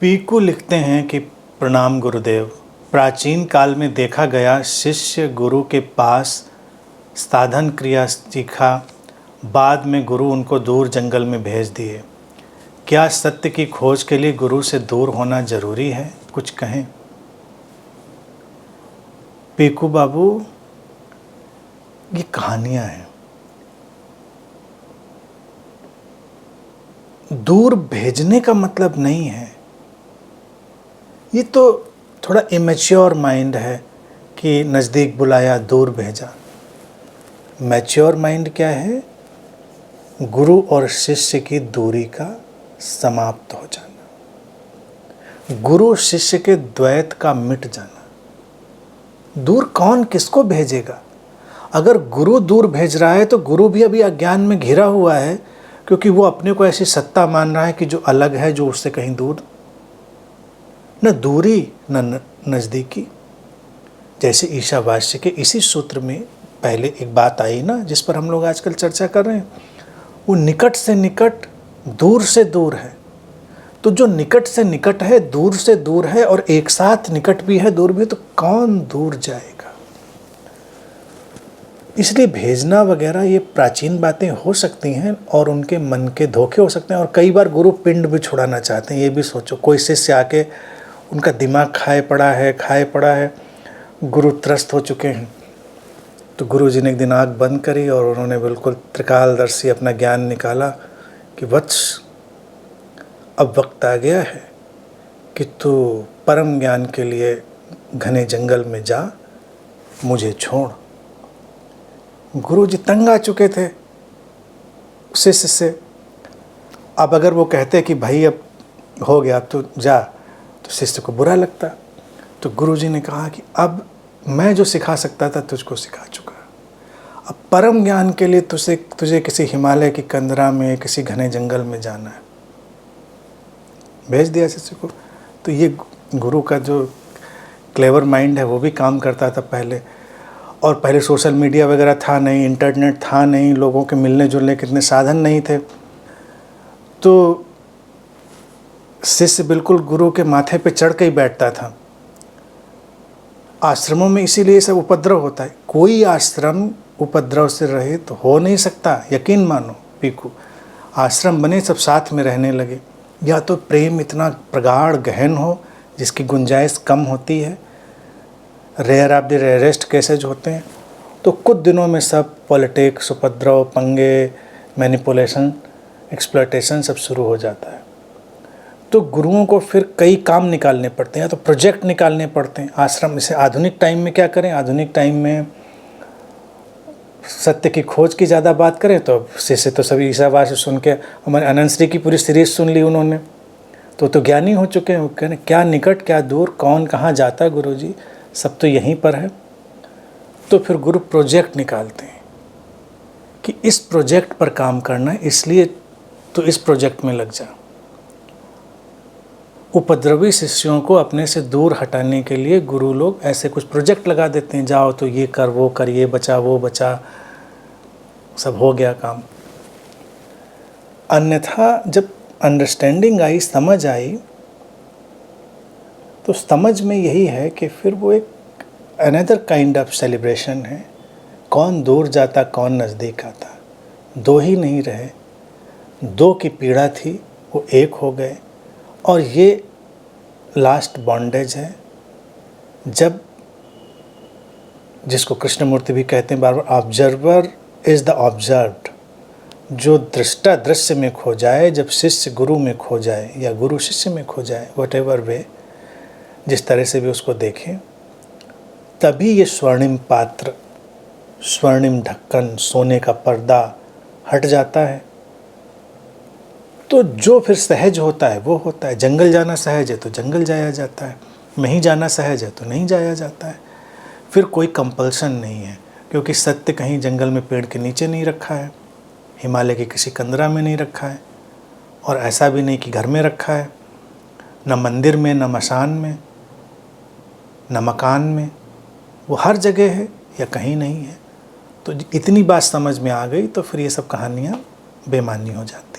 पीकू लिखते हैं कि प्रणाम गुरुदेव। प्राचीन काल में देखा गया शिष्य गुरु के पास साधन क्रिया सीखा, बाद में गुरु उनको दूर जंगल में भेज दिए। क्या सत्य की खोज के लिए गुरु से दूर होना जरूरी है? कुछ कहें। पीकू बाबू, ये कहानियां हैं। दूर भेजने का मतलब नहीं है, ये तो थोड़ा इमेच्योर माइंड है कि नज़दीक बुलाया दूर भेजा। मैच्योर माइंड क्या है? गुरु और शिष्य की दूरी का समाप्त हो जाना, गुरु शिष्य के द्वैत का मिट जाना। दूर कौन किसको भेजेगा? अगर गुरु दूर भेज रहा है तो गुरु भी अभी अज्ञान में घिरा हुआ है, क्योंकि वो अपने को ऐसी सत्ता मान रहा है कि जो अलग है, जो उससे कहीं दूर, न दूरी न नज़दीकी। जैसे ईशावास्य के इसी सूत्र में पहले एक बात आई ना, जिस पर हम लोग आजकल चर्चा कर रहे हैं, वो निकट से निकट, दूर से दूर है। तो जो निकट से निकट है, दूर से दूर है, और एक साथ निकट भी है दूर भी है, तो कौन दूर जाएगा? इसलिए भेजना वगैरह ये प्राचीन बातें हो सकती हैं और उनके मन के धोखे हो सकते हैं। और कई बार गुरु पिंड भी छुड़ाना चाहते हैं। ये भी सोचो, कोई शिष्य आके उनका दिमाग खाए पड़ा है, गुरु त्रस्त हो चुके हैं, तो गुरु जी ने एक दिन आँख बंद करी और उन्होंने बिल्कुल त्रिकालदर्शी अपना ज्ञान निकाला कि वत्स, अब वक्त आ गया है कि तू परम ज्ञान के लिए घने जंगल में जा, मुझे छोड़। गुरु जी तंग आ चुके थे शिष्य से। अब अगर वो कहते कि भाई अब हो गया, अब तो जा, तो शिष्य को बुरा लगता। तो गुरु जी ने कहा कि अब मैं जो सिखा सकता था तुझको सिखा चुका, अब परम ज्ञान के लिए तुझे किसी हिमालय की कंदरा में, किसी घने जंगल में जाना है। भेज दिया शिष्य को। तो ये गुरु का जो क्लेवर माइंड है वो भी काम करता था पहले। और पहले सोशल मीडिया वगैरह था नहीं, इंटरनेट था नहीं, लोगों के मिलने जुलने के इतने साधन नहीं थे, तो शिष्य बिल्कुल गुरु के माथे पे चढ़ के ही बैठता था। आश्रमों में इसीलिए सब उपद्रव होता है। कोई आश्रम उपद्रव से रहित हो नहीं सकता, यकीन मानो पीकू। आश्रम बने, सब साथ में रहने लगे, या तो प्रेम इतना प्रगाढ़ गहन हो जिसकी गुंजाइश कम होती है, rare of the rarest cases होते हैं, तो कुछ दिनों में सब पॉलिटिक्स, उपद्रव, पंगे, मैनिपुलेशन, एक्सप्लॉयटेशन सब शुरू हो जाता है। तो गुरुओं को फिर कई काम निकालने पड़ते हैं, या तो प्रोजेक्ट निकालने पड़ते हैं आश्रम से। आधुनिक टाइम में क्या करें? आधुनिक टाइम में सत्य की खोज की ज़्यादा बात करें तो शिष्य तो सभी ईशावास्य सुन के, हमारे अनंत श्री की पूरी सीरीज सुन ली उन्होंने, तो ज्ञानी हो चुके हैं। वो कह रहे क्या निकट क्या दूर, कौन कहाँ जाता गुरुजी, सब तो यहीं पर है। तो फिर गुरु प्रोजेक्ट निकालते हैं कि इस प्रोजेक्ट पर काम करना है, इसलिए तो इस प्रोजेक्ट में लग जा। उपद्रवी शिष्यों को अपने से दूर हटाने के लिए गुरु लोग ऐसे कुछ प्रोजेक्ट लगा देते हैं, जाओ तो ये कर, वो कर, ये बचा, वो बचा, सब हो गया काम। अन्यथा जब अंडरस्टैंडिंग आई, समझ आई, तो समझ में यही है कि फिर वो एक अनदर काइंड ऑफ सेलिब्रेशन है। कौन दूर जाता, कौन नज़दीक आता, दो ही नहीं रहे, दो की पीड़ा थी, वो एक हो गए। और ये लास्ट बॉन्डेज है, जब, जिसको कृष्णमूर्ति भी कहते हैं बार बार, ऑब्जर्वर इज़ द ऑब्जर्व्ड। जो दृष्टा दृश्य में खो जाए, जब शिष्य गुरु में खो जाए या गुरु शिष्य में खो जाए, व्हाटएवर वे, जिस तरह से भी उसको देखें, तभी ये स्वर्णिम पात्र, स्वर्णिम ढक्कन, सोने का पर्दा हट जाता है। तो जो फिर सहज होता है वो होता है। जंगल जाना सहज है तो जंगल जाया जाता है, नहीं जाना सहज है तो नहीं जाया जाता है। फिर कोई कंपल्सन नहीं है, क्योंकि सत्य कहीं जंगल में पेड़ के नीचे नहीं रखा है, हिमालय के किसी कंदरा में नहीं रखा है, और ऐसा भी नहीं कि घर में रखा है, न मंदिर में, न मशान में, न मकान में। वो हर जगह है या कहीं नहीं है। तो इतनी बात समझ में आ गई तो फिर ये सब कहानियाँ बेमानी हो जाती।